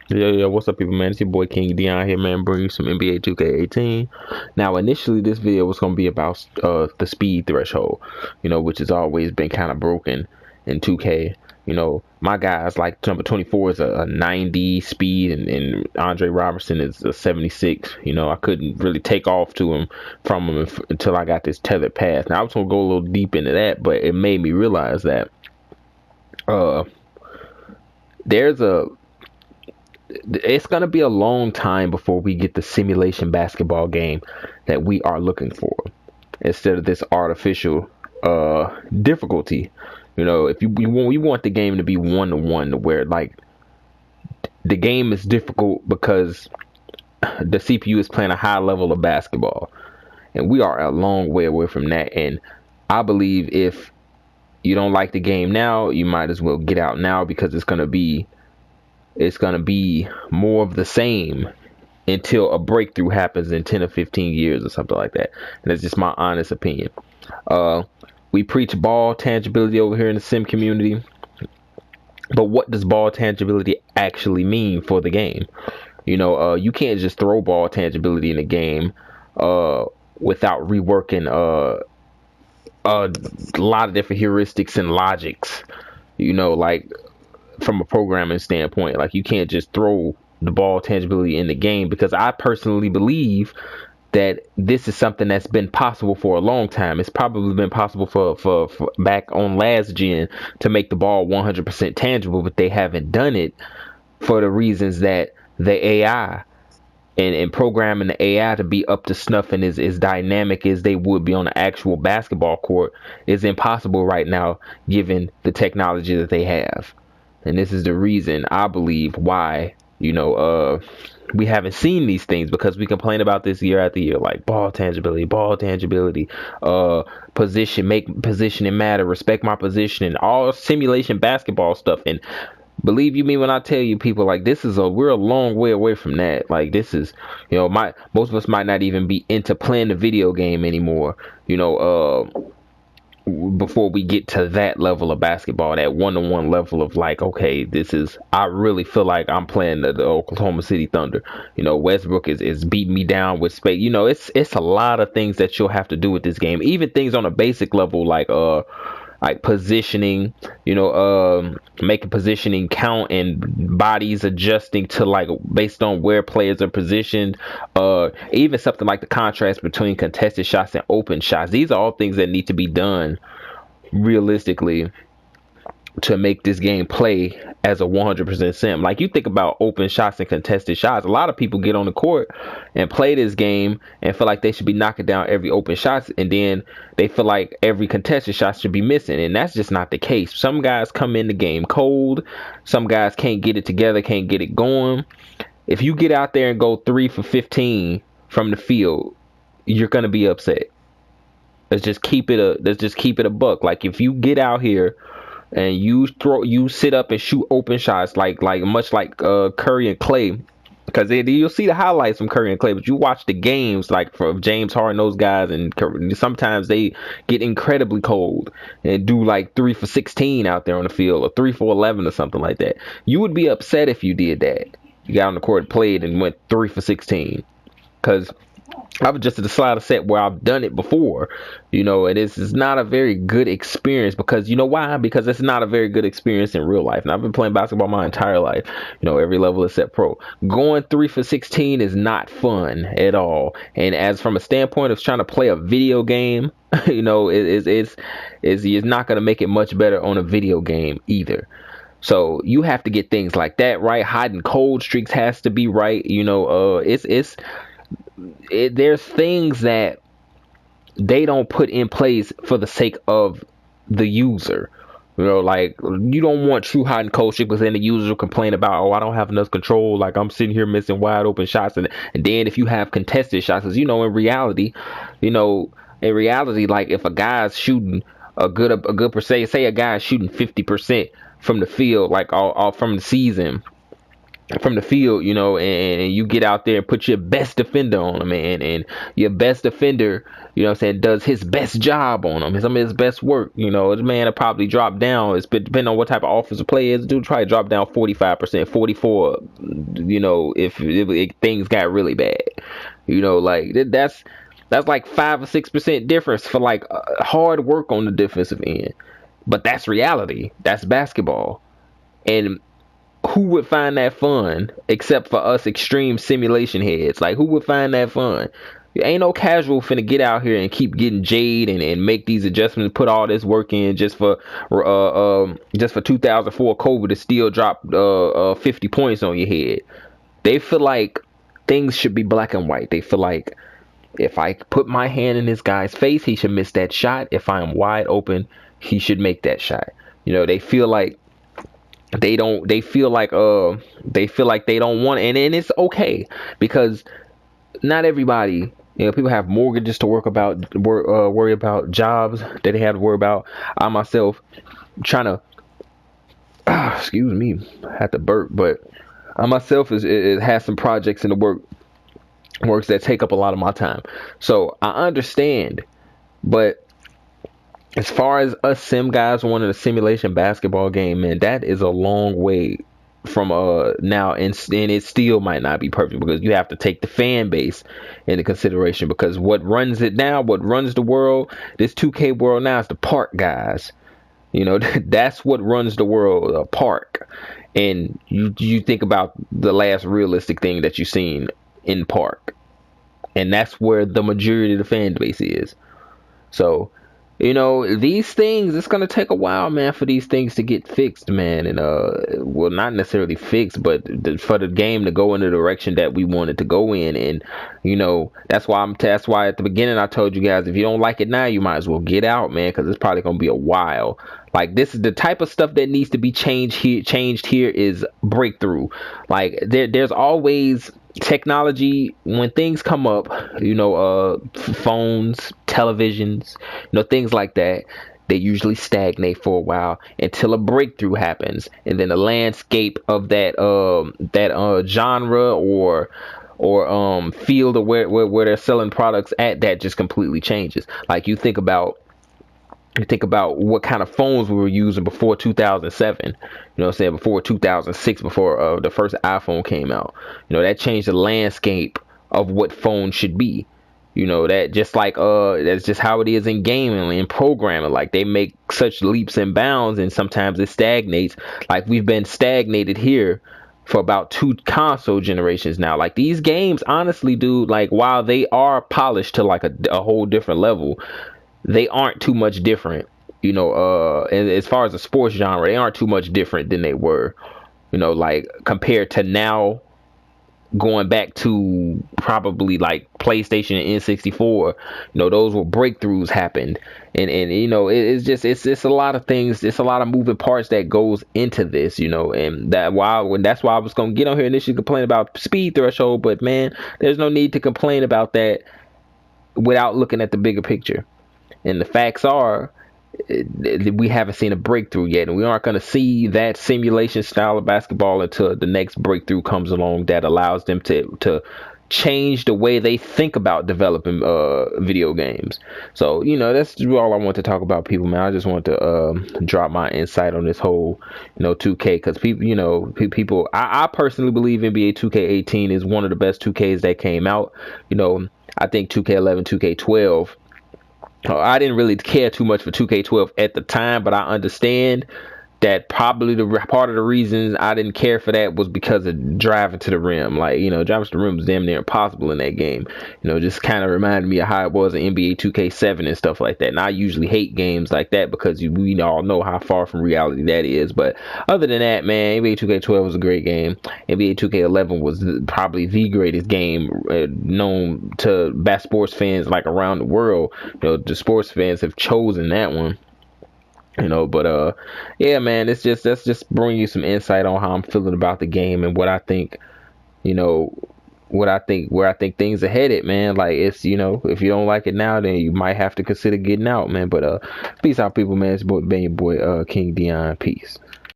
Yeah, what's up, people, man? It's your boy King Dion here, man, bringing you some NBA 2K18. Now, initially, this video was going to be about the speed threshold, which has always been kind of broken in 2K. My guys, like number 24 is a 90 speed, and Andre Robertson is a 76. I couldn't really take off to him from him until I got this tethered pass. Now, I was going to go a little deep into that, but it made me realize that uh, there's a it's going to be a long time before we get the simulation basketball game that we are looking for instead of this artificial difficulty. If we want the game to be 1-to-1, where like the game is difficult because the CPU is playing a high level of basketball, and we are a long way away from that. And I believe if you don't like the game now, you might as well get out now, because it's going to be more of the same until a breakthrough happens in 10 or 15 years or something like that. And that's just my honest opinion. We preach ball tangibility over here in the sim community, but what does ball tangibility actually mean for the game? You can't just throw ball tangibility in the game without reworking a lot of different heuristics and logics, like from a programming standpoint. Like, you can't just throw the ball tangibility in the game, because I personally believe that this is something that's been possible for a long time. It's probably been possible for back on last gen to make the ball 100% tangible, but they haven't done it for the reasons that the AI and programming the AI to be up to snuff and as dynamic as they would be on the actual basketball court is impossible right now, given the technology that they have. And this is the reason I believe why, we haven't seen these things, because we complain about this year after year, like ball tangibility, make positioning matter, respect my position, and all simulation basketball stuff. And believe you me when I tell you, people, like, we're a long way away from that. Like, this is, most of us might not even be into playing the video game anymore, before we get to that level of basketball, that 1-to-1 level of, like, okay, I really feel like I'm playing the Oklahoma City Thunder. Westbrook is beating me down with space. It's a lot of things that you'll have to do with this game, even things on a basic level, like positioning, making positioning count, and bodies adjusting to, like, based on where players are positioned. Even something like the contrast between contested shots and open shots. These are all things that need to be done realistically to make this game play as a 100% sim. Like, you think about open shots and contested shots, a lot of people get on the court and play this game and feel like they should be knocking down every open shot, and then they feel like every contested shot should be missing, and that's just not the case. Some guys come in the game cold, some guys can't get it together, can't get it going. If you get out there and go 3 for 15 from the field, you're gonna be upset. Let's just keep it a buck. Like, if you get out here and you sit up and shoot open shots, like much like Curry and Clay, because you'll see the highlights from Curry and Clay, but you watch the games like from James Harden, those guys, and sometimes they get incredibly cold and do like 3 for 16 out there on the field, or 3 for 11 or something like that. You would be upset if you did that. You got on the court, played, and went 3 for 16, because I've just decided a set where I've done it before, and this is not a very good experience, because why? Because it's not a very good experience in real life. And I've been playing basketball my entire life, every level except pro. Going 3 for 16 is not fun at all. And as from a standpoint of trying to play a video game, it's not going to make it much better on a video game either. So you have to get things like that right. Hot and cold streaks has to be right. There's things that they don't put in place for the sake of the user. Like, you don't want true hot and cold streak, because then the user will complain about, oh, I don't have enough control, like I'm sitting here missing wide open shots. And then if you have contested shots, because in reality, like, if a guy's shooting a good percent, say a guy's shooting 50% from the field, like all from the season, from the field, you know, and you get out there and put your best defender on him, and your best defender, you know what I'm saying, does his best job on him, some of his best work, you know, this man will probably drop down, it's depending on what type of offensive player is, dude, try to drop down 45%, 44, you know, if things got really bad, you know, like that's like 5 or 6% difference for like hard work on the defensive end, but that's reality, that's basketball. And who would find that fun except for us extreme simulation heads? Like, who would find that fun? Ain't no casual finna get out here and keep getting jade and make these adjustments, put all this work in just for 2004 Kobe to still drop 50 points on your head. They feel like things should be black and white. They feel like if I put my hand in this guy's face, he should miss that shot. If I am wide open, he should make that shot. You know, they feel like they feel like they don't want it, and it's okay, because not everybody, you know, people have mortgages to worry about, jobs that they have to worry about. I myself trying to excuse me, I had to burp, but I myself is has some projects in the works that take up a lot of my time, so I understand. But as far as us sim guys wanting a simulation basketball game, man, that is a long way from now, and it still might not be perfect, because you have to take the fan base into consideration, because what runs it now, what runs the world, this 2K world now, is the park guys. You know, that's what runs the world, a park. And you think about the last realistic thing that you've seen in park, and that's where the majority of the fan base is. So, you know, these things, it's gonna take a while, man, for these things to get fixed, man. And well, not necessarily fixed, but for the game to go in the direction that we want it to go in. And you know, that's why at the beginning I told you guys, if you don't like it now, you might as well get out, man, because it's probably gonna be a while. Like, this is the type of stuff that needs to be changed here is breakthrough. Like, there's always technology when things come up, you know, phones, televisions, you know, things like that. They usually stagnate for a while until a breakthrough happens, and then the landscape of that genre or field of where they're selling products at, that just completely changes. Like, you think about what kind of phones we were using before 2007, you know what I'm saying, before 2006, before the first iPhone came out. You know, that changed the landscape of what phones should be. You know, that just like that's just how it is in gaming and programming. Like, they make such leaps and bounds, and sometimes it stagnates. Like, we've been stagnated here for about 2 console generations now. Like, these games, honestly, dude, like, while they are polished to like a whole different level, they aren't too much different, you know, and as far as the sports genre, they aren't too much different than they were, you know, like, compared to now, going back to probably like PlayStation and N64, you know, those were breakthroughs happened. And you know, it's a lot of things, it's a lot of moving parts that goes into this, you know, and that's why I was going to get on here initially complain about speed threshold, but man, there's no need to complain about that without looking at the bigger picture. And the facts are, we haven't seen a breakthrough yet, and we aren't going to see that simulation style of basketball until the next breakthrough comes along that allows them to change the way they think about developing video games. So, you know, that's all I want to talk about, people, man. I just want to drop my insight on this whole, you know, 2K, because people, you know, I personally believe NBA 2K18 is one of the best 2Ks that came out. You know, I think 2K11, 2K12, I didn't really care too much for 2K12 at the time, but I understand that probably the part of the reasons I didn't care for that was because of driving to the rim. Like, you know, driving to the rim was damn near impossible in that game. You know, just kind of reminded me of how it was in NBA 2K7 and stuff like that. And I usually hate games like that because we all know how far from reality that is. But other than that, man, NBA 2K12 was a great game. NBA 2K11 was probably the greatest game known to sports fans like around the world. You know, the sports fans have chosen that one. You know, but yeah, man, that's just bringing you some insight on how I'm feeling about the game and what I think, you know, where I think things are headed, man. Like, it's, you know, if you don't like it now, then you might have to consider getting out, man. But peace out, people, man. It's been your boy King Dion. Peace.